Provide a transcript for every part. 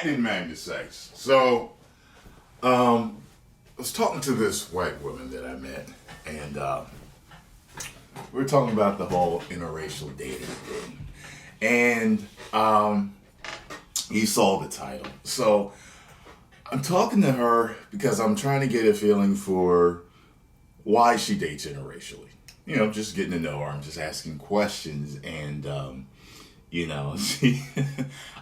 didn't manage to sex. So, I was talking to this white woman that I met, and we were talking about the whole interracial dating thing. And you saw the title. So I'm talking to her because I'm trying to get a feeling for why she dates interracially. You know, just getting to know her. I'm just asking questions. And, she,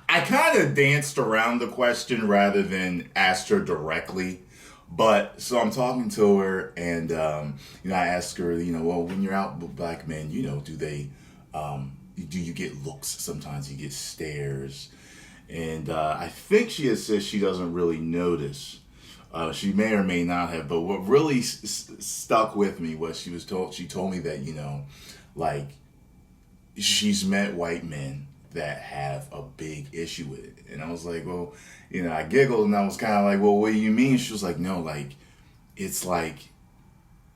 I kind of danced around the question rather than asked her directly. But so I'm talking to her, and I ask her, well, when you're out with black men, do they, do you get looks? Sometimes you get stares, and I think she has said she doesn't really notice. She may or may not have, but what really stuck with me was she told me that like she's met white men that have a big issue with it. And I was like, well, I giggled, and I was kind of like, well, what do you mean? She was like, no, like, it's like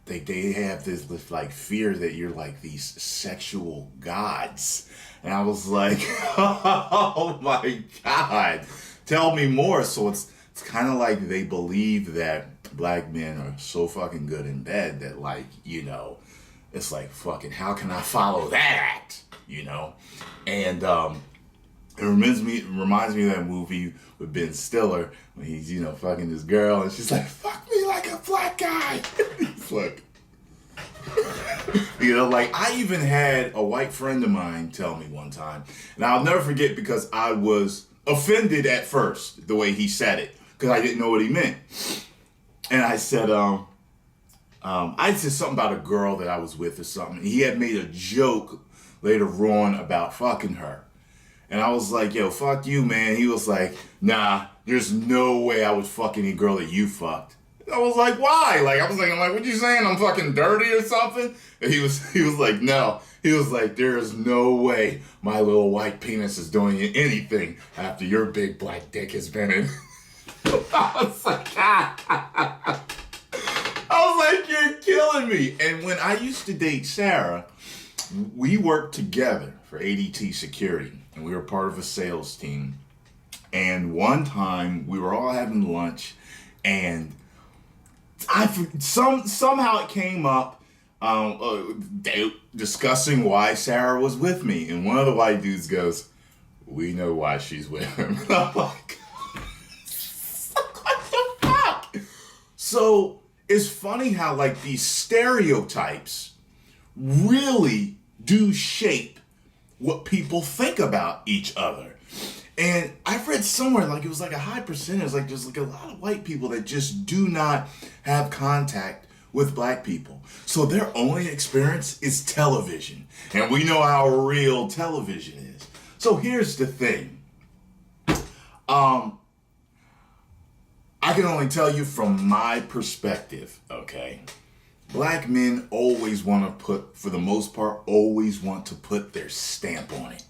they have this like fear that you're like these sexual gods. And I was like, oh my God, tell me more. So it's kind of like they believe that black men are so fucking good in bed that like, it's like, fucking, how can I follow that act? And it reminds me of that movie with Ben Stiller when he's, fucking this girl, and she's like, fuck me like a black guy. He's like, like I even had a white friend of mine tell me one time, and I'll never forget because I was offended at first the way he said it because I didn't know what he meant. And I said, I said something about a girl that I was with or something. He had made a joke later on about fucking her. And I was like, yo, fuck you, man. He was like, nah, there's no way I would fuck any girl that you fucked. I was like, why? Like, I was thinking, like, what you saying? I'm fucking dirty or something? And he was like, no. He was like, there is no way my little white penis is doing you anything after your big black dick has been in. I was like, I was like, you're killing me. And when I used to date Sarah, we worked together for ADT Security, and we were part of a sales team. And one time we were all having lunch, and somehow it came up discussing why Sarah was with me, and one of the white dudes goes, "We know why she's with him." And I'm like, what the fuck? So it's funny how like these stereotypes really do shape what people think about each other. And I've read somewhere like it was like a high percentage, like there's like a lot of white people that just do not have contact with black people. So their only experience is television. And we know how real television is. So here's the thing. I can only tell you from my perspective, okay? Black men always want to for the most part, always want to put their stamp on it.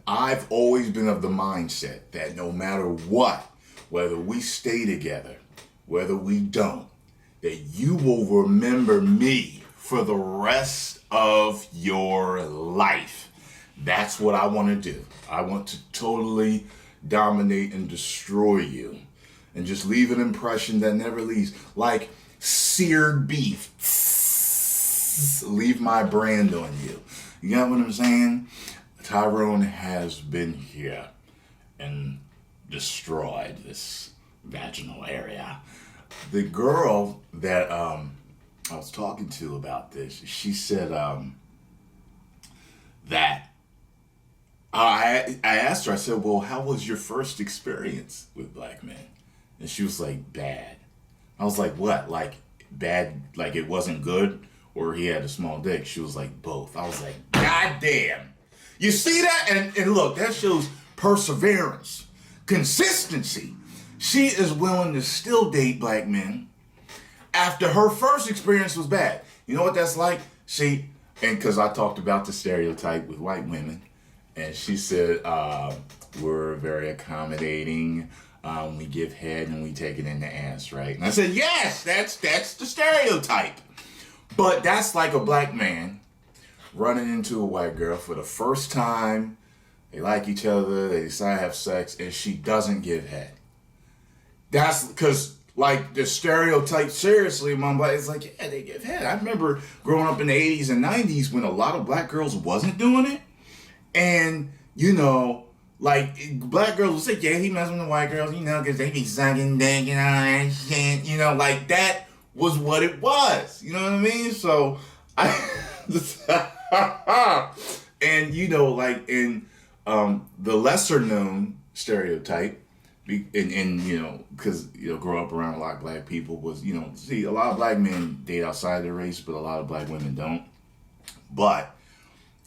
I've always been of the mindset that no matter what, whether we stay together, whether we don't, that you will remember me for the rest of your life. That's what I want to do. I want to totally dominate and destroy you and just leave an impression that never leaves. Like seared beef. Leave my brand on you. You got what I'm saying? Tyrone has been here and destroyed this vaginal area. The girl that I was talking to about this, she said that I asked her, I said, well, how was your first experience with black men? And she was like, bad. I was like, what? Like bad, like it wasn't good, or he had a small dick? She was like, both. I was like, God damn. You see that? And look, that shows perseverance, consistency. She is willing to still date black men after her first experience was bad. You know what that's like? And because I talked about the stereotype with white women, and she said, we're very accommodating. We give head and we take it in the ass, right? And I said, yes, that's the stereotype. But that's like a black man running into a white girl for the first time. they like each other, they decide to have sex, and she doesn't give head. That's because, like, the stereotype, seriously, among black, it's like, yeah, they give head. I remember growing up in the 80s and 90s when a lot of black girls wasn't doing it. And, you know, like, black girls would say, yeah, he messing with the white girls, you know, because they be sucking dick and all that shit. You know, like, that was what it was. You know what I mean? So, and, you know, like, in the lesser known stereotype, and you know, because, you know, grow up around a lot of black people was, you know, see, a lot of black men date outside their race, but a lot of black women don't. But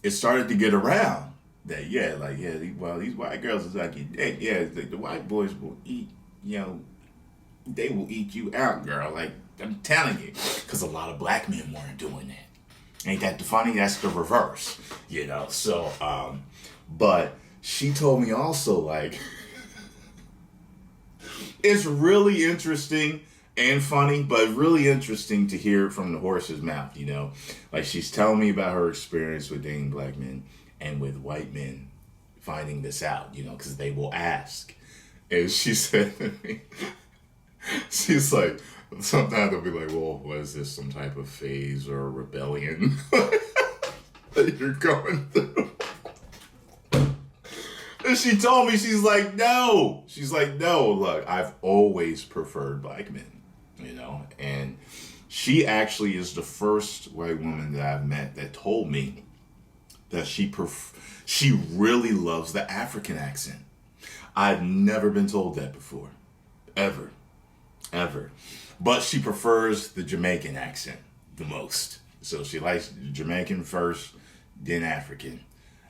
it started to get around that, yeah, like, yeah, well, these white girls is like, yeah, it's like the white boys will eat, you know, they will eat you out, girl. Like, I'm telling you, because a lot of black men weren't doing that. Ain't that the funny? That's the reverse, you know. So, but she told me also, like, it's really interesting and funny, but really interesting to hear it from the horse's mouth, you know? Like, she's telling me about her experience with dating black men and with white men finding this out, you know, because they will ask. And she said to me, she's like, sometimes they'll be like, well, was this some type of phase or rebellion that you're going through? And she told me, she's like, no. She's like, no, look, I've always preferred black men, you know? And she actually is the first white woman that I've met that told me that she really loves the African accent. I've never been told that before. Ever. But she prefers the Jamaican accent the most. So she likes Jamaican first, then African.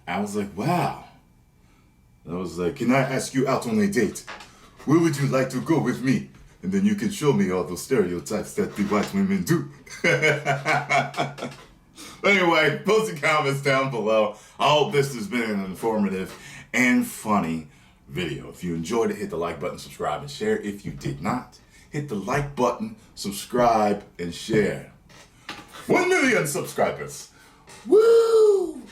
I was like, wow. I was like, can I ask you out on a date? Where would you like to go with me? And then you can show me all those stereotypes that the white women do. Anyway, post your comments down below. I hope this has been an informative and funny video. If you enjoyed it, hit the like button, subscribe, and share. If you did not, hit the like button, subscribe, and share. 1 million subscribers. Woo!